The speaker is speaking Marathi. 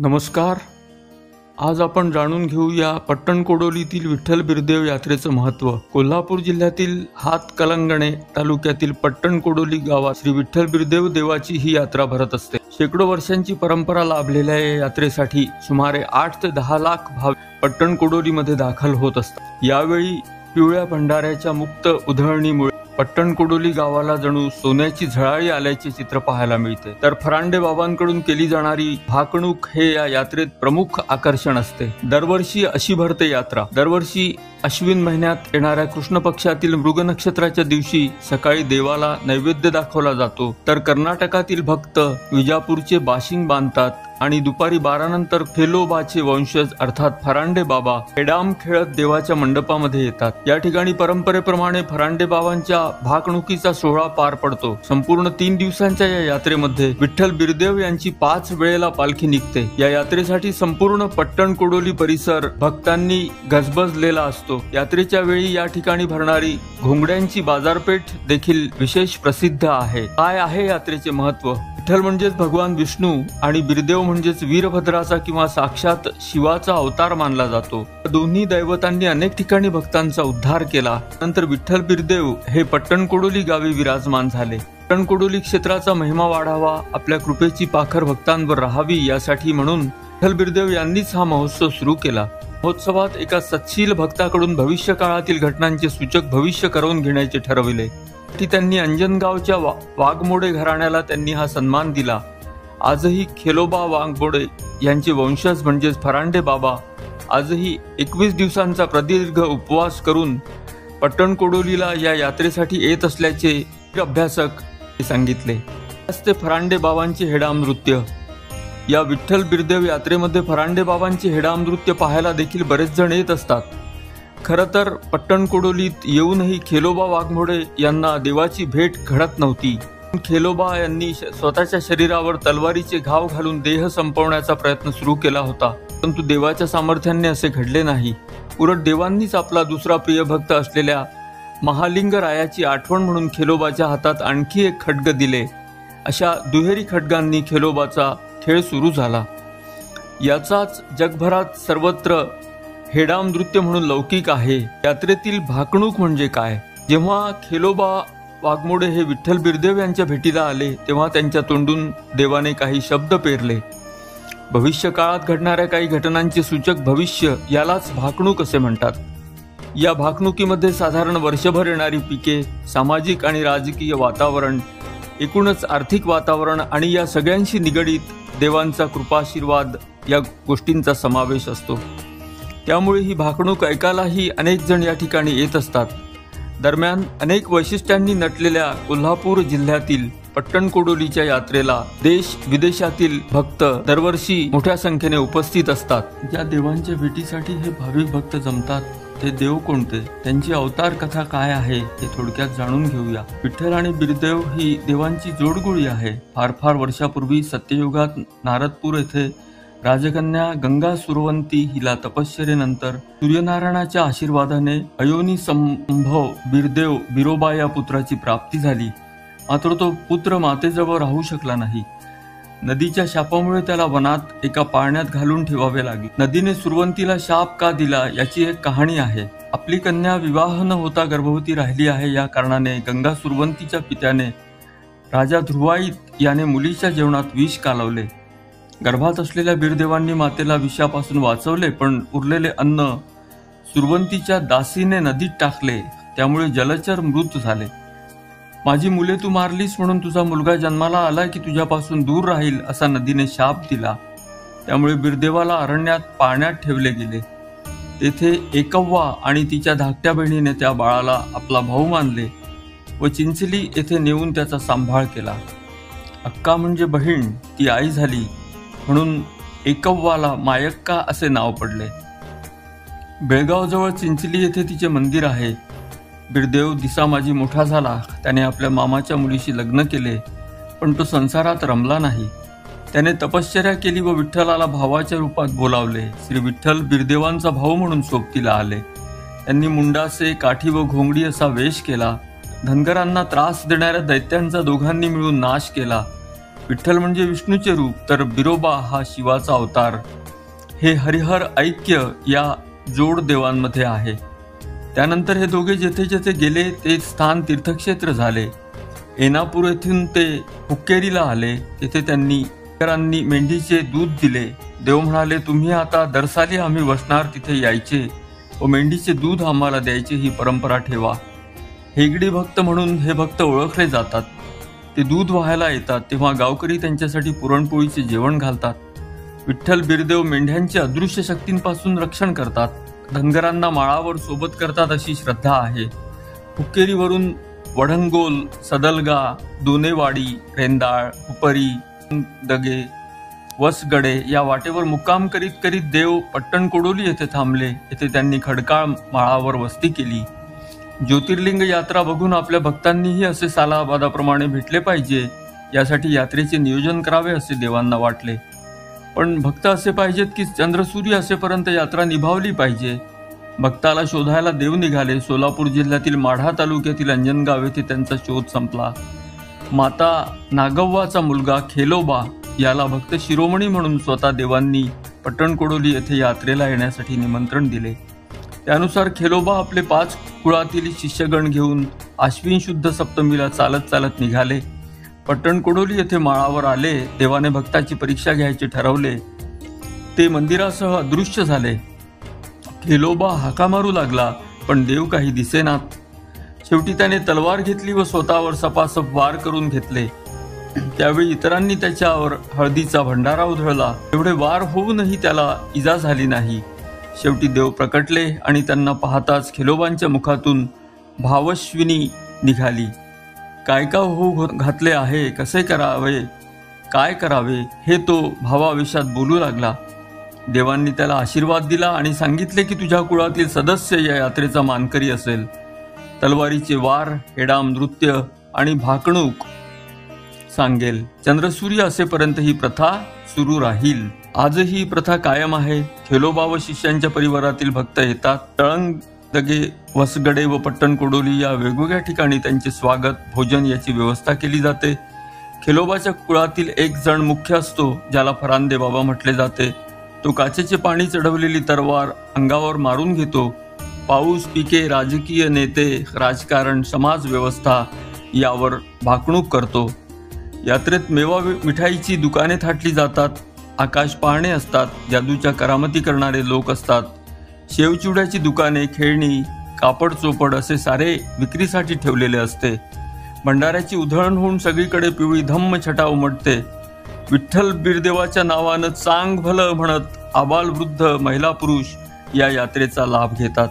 नमस्कार. आज आपण जाणून घेऊया पट्टणकोडोलीतील विठ्ठल बिरदेव यात्रेचं महत्त्व. कोल्हापूर जिल्ह्यातील हातकलंगणे तालुक्यातील पट्टणकोडोली गावात श्री विठ्ठल बिरदेव देवाची ही यात्रा भरत असते. शेकडो वर्षांची परंपरा लाभलेल्या या यात्रेसाठी सुमारे 8 ते 10 लाख भाविक पट्टणकोडोलीमध्ये दाखल होत असतात. यावेळी पिवळ्या भंडाऱ्याच्या मुक्त उधळणीमुळे पट्टणकोडोली गावाला जणू सोन्याची झळाळी आल्याचे चित्र पाहायला मिळते. तर फरांडे बाबांकडून केली जाणारी भाकणूक हे या यात्रेत प्रमुख आकर्षण असते. दरवर्षी अशी भरते यात्रा. दरवर्षी अश्विन महिन्यात येणाऱ्या कृष्ण पक्षातील मृग नक्षत्राच्या दिवशी सकाळी देवाला नैवेद्य दाखवला जातो. तर कर्नाटकातील भक्त विजापूरचे बाशिंग बांधतात आणि दुपारी 12 नंतर खेलोबाचे वंशज अर्थात फरांडे बाबा हेडाम खेळत देवाच्या मंडपामध्ये येतात. या ठिकाणी परंपरेप्रमाणे फरांडे बाबांच्या भाकणुकीचा सोहळा पार पडतो. संपूर्ण 3 दिवसांच्या या यात्रेमध्ये विठ्ठल बिरदेव यांची 5 वेळेला पालखी निघते. या यात्रेसाठी संपूर्ण पट्टणकोडोली परिसर भक्तांनी गजबजलेला असतो. यात्रेच्या वेळी या ठिकाणी भरणारी घोंगड्यांची बाजारपेठ देखील विशेष प्रसिद्ध आहे. काय आहे यात्रेचे महत्त्व? विठ्ठल म्हणजेच भगवान विष्णू आणि बिरदेव म्हणजेच वीरभद्राचा किंवा साक्षात शिवाचा अवतार मानला जातो. दोन्ही दैवतांनी अनेक ठिकाणी भक्तांचा उद्धार केला. नंतर विठ्ठल बिरदेव हे पट्टणकोडोली गावी विराजमान झाले. पट्टणकोडोली क्षेत्राचा महिमा वाढावा, आपल्या कृपेची पाखर भक्तांवर राहावी यासाठी म्हणून विठ्ठल बिरदेव यांनीच हा महोत्सव सुरू केला. महोत्सवात एका सत्शील भक्ताकडून भविष्य काळातील घटनांचे सूचक भविष्य करून घेण्याचे ठरविले. त्यांनी अंजनगावच्या वाघमोडे घराण्याला त्यांनी हा सन्मान दिला. आजही खेलोबा वाघमोडे यांचे वंशज म्हणजेच फरांडे बाबा आजही 21 दिवसांचा प्रदीर्घ उपवास करून पट्टणकोडोलीला या यात्रेसाठी येत असल्याचे अभ्यासक सांगितले. ते फरांडे बाबांचे हेडाम नृत्य. या विठ्ठल बिरदेव यात्रेमध्ये फरांडे बाबांचे हेडाम नृत्य पाहायला देखील बरेच जण येत असतात. खरं तर पट्टणकोडोलीत येऊनही खेलोबा वाघमोडे यांना देवाची भेट घडत नव्हती. खेलोबा यांनी स्वतःच्या शरीरावर तलवारीचे घाव घालून देह संपवण्याचा प्रयत्न सुरू केला होता, परंतु देवाच्या सामर्थ्याने असे घडले नाही. उलट देवांनीच आपला दुसरा प्रिय भक्त असलेल्या महालिंग रायाची आठवण म्हणून खेलोबाच्या हातात आणखी एक खड्ग दिले. अशा दुहेरी खड्गांनी खेलोबाचा खेळ सुरू झाला. याचाच जगभरात सर्वत्र हेडाम नृत्य म्हणून लौकिक आहे. यात्रेतील भाकणूक म्हणजे काय? जेव्हा खेलोबा वाघमोडे हे विठ्ठल बिरदेव यांच्या भेटीला आले तेव्हा त्यांच्या तोंडून देवाने काही शब्द पेरले. भविष्य काळात घडणाऱ्या काही घटनांचे सूचक भविष्य यालाच भाकणूक असे म्हणतात. या भाकणुकीमध्ये साधारण वर्षभर येणारी पिके, सामाजिक आणि राजकीय वातावरण, एकूणच आर्थिक वातावरण आणि या सगळ्यांशी निगडीत देवांचा कृपाशीर्वाद या गोष्टींचा समावेश असतो. त्यामुळे ही भाकणूक ऐकायलाही अनेक जण या ठिकाणी येत असतात. दरम्यान अनेक वैशिष्ट्यांनी नटलेल्या कोल्हापूर जिल्ह्यातील पट्टणकोडोलीच्या यात्रेला देश विदेशातील भक्त दरवर्षी मोठ्या संख्येने उपस्थित असतात. ज्या देवांच्या भेटीसाठी हे भाविक भक्त जमतात ते देव कोणते, त्यांची अवतार कथा काय आहे हे थोडक्यात जाणून घेऊया. विठ्ठल आणि बिरदेव ही देवांची जोडगोळी आहे. फार वर्षापूर्वी सत्ययुगात नारदपूर येथे राजकन्या गंगा सुरवंती हिला तपश्चर्येनंतर सूर्यनारायणाच्या आशीर्वादाने अयोनी संभव बिरदेव बिरोबा या पुत्राची प्राप्ती झाली. मात्र तो पुत्र मातेजवळ राहू शकला नाही. नदीच्या शापामुळे त्याला वनात एका पाळण्यात घालून ठेवावे लागले. नदीने सुरवंतीला शाप का दिला याची एक कहाणी आहे. आपली कन्या विवाह न होता गर्भवती राहिली आहे या कारणाने गंगा सुरवंतीच्या पित्याने राजा ध्रुवाईत याने मुलीच्या जेवणात विष कालवले. गर्भात असलेल्या बिरदेवांनी मातेला विषापासून वाचवले, पण उरलेले अन्न सुरवंतीच्या दासीने नदीत टाकले. त्यामुळे जलचर मृत झाले. माझी मुले तू मारलीस म्हणून तुझा मुलगा जन्माला आला की तुझ्यापासून दूर राहील असा नदीने शाप दिला. त्यामुळे बिरदेवाला अरण्यात पाळण्यात ठेवले गेले. तेथे एकव्वा आणि तिच्या धाकट्या बहिणीने त्या बाळाला आपला भाऊ मानले व चिंचली येथे नेऊन त्याचा सांभाळ केला. अक्का म्हणजे बहीण, ती आई झाली म्हणून एकव्वाला मायक्का असे नाव पडले. बेळगावजवळ चिंचली येथे तिचे मंदिर आहे. बिरदेव दिसा माजी मोठा झाला. त्याने आपल्या मामाच्या मुलीशी लग्न केले, पण तो संसारात रमला नाही. त्याने तपश्चर्या केली व विठ्ठलाला भावाच्या रूपात बोलावले. श्री विठ्ठल बिरदेवांचा भाऊ म्हणून सोबतीला आले. त्यांनी मुंडासे, काठी व घोंगडी असा वेश केला. धनगरांना त्रास देणाऱ्या दैत्यांचा दोघांनी मिळून नाश केला. विठ्ठल म्हणजे विष्णूचे रूप, तर बिरोबा हा शिवाचा अवतार. हे हरिहर ऐक्य या जोड देवांमध्ये आहे. त्यानंतर हे दोघे जेथे जेथे गेले ते स्थान तीर्थक्षेत्र झाले. एनापूर येथून ते हुक्केरीला आले. तेथे त्यांनी मेंढीचे दूध दिले. देव म्हणाले, तुम्ही आता दरसाली आम्ही वसणार तिथे यायचे व मेंढीचे दूध आम्हाला द्यायचे ही परंपरा ठेवा. हेगडी भक्त म्हणून हे भक्त ओळखले जातात. ते दूध व्हायला येतात तेव्हा गावकरी त्यांच्यासाठी पुरणपोळीचे जेवण घालतात. विठ्ठल बिरदेव मेंढ्यांच्या अदृश्य शक्तींपासून रक्षण करतात. धनगरांना माळावर सोबत करतात अशी श्रद्धा आहे. हुक्केरीवरून वढंगोल, सदलगा, दोनेवाडी, रेंदाळ, उपरी, दगे, वसगडे या वाटेवर मुक्काम करीत करीत देव पट्टणकोडोली येथे थांबले. येथे त्यांनी खडकाळ माळावर वस्ती केली. ज्योतिर्लिंग यात्रा बघून आपल्या भक्तांनीही असे सालाबादाप्रमाणे भेटले पाहिजे यासाठी यात्रेचे नियोजन करावे असे देवांना वाटले. पण भक्त असे पाहिजेत की चंद्रसूर्य असेपर्यंत यात्रा निभावली पाहिजे. भक्ताला शोधायला देव निघाले. सोलापूर जिल्ह्यातील माढा तालुक्यातील अंजनगाव येथे त्यांचा शोध संपला. माता नागव्वाचा मुलगा खेलोबा याला भक्त शिरोमणी म्हणून स्वतः देवांनी पट्टणकोडोली येथे यात्रेला येण्यासाठी निमंत्रण दिले. त्यानुसार खेलोबा आपले 5 कुळातील शिष्यगण घेऊन आश्विन शुद्ध सप्तमीला चालत चालत निघाले. पट्टणकोडोली येथे माळावर आले. देवाने भक्ताची परीक्षा घ्यायचे ठरवले. ते मंदिरासह अदृश्य झाले. खेलोबा हाका मारू लागला पण देव काही दिसेनात. शेवटी त्याने तलवार घेतली व स्वतःवर सपासप वार करून घेतले. त्यावेळी इतरांनी त्याच्यावर हळदीचा भंडारा उधळला. एवढे वार होऊनही त्याला इजा झाली नाही. शेवटी देव प्रकटले आणि त्यांना पाहताच खेलोबांच्या मुखातून भावश्विनी निघाली. काय का होऊ घातले आहे, कसे करावे, काय करावे हे तो भावावेशात बोलू लागला. देवांनी त्याला आशीर्वाद दिला आणि सांगितले की तुझ्या कुळातील सदस्य या यात्रेचा मानकरी असेल. तलवारीचे वार, हेडाम नृत्य आणि भाकणूक सांगेल. चंद्रसूर्य असेपर्यंत ही प्रथा सुरू राहील. आजही ही प्रथा कायम आहे. खेलोबा व शिष्यांच्या परिवारातील भक्त येतात. तळंग, दगे, वसगडे व पट्टणकोडोली या वेगवेगळ्या ठिकाणी त्यांचे स्वागत, भोजन याची व्यवस्था केली जाते. खेलोबाच्या कुळातील एक जण मुख्य असतो, ज्याला फरांदे बाबा म्हटले जाते. तो काचेचे पाणी चढवलेली तरवार अंगावर मारून घेतो. पाऊस, पिके, राजकीय नेते, राजकारण, समाज व्यवस्था यावर भाकणूक करतो. यात्रेत मेवा मिठाईची दुकाने थाटली जातात. आकाश पाहणे असतात. जादूच्या करामती करणारे लोक असतात. शेवचिवड्याची दुकाने, खेळणी, कापड चोपड असे सारे विक्रीसाठी ठेवलेले असते. भंडाऱ्याची उधळण होऊन सगळीकडे पिवळी धम्म छटा उमटते. विठ्ठल बिरदेवाच्या नावानं चांग भलं म्हणत आबाल वृद्ध महिला पुरुष या यात्रेचा लाभ घेतात.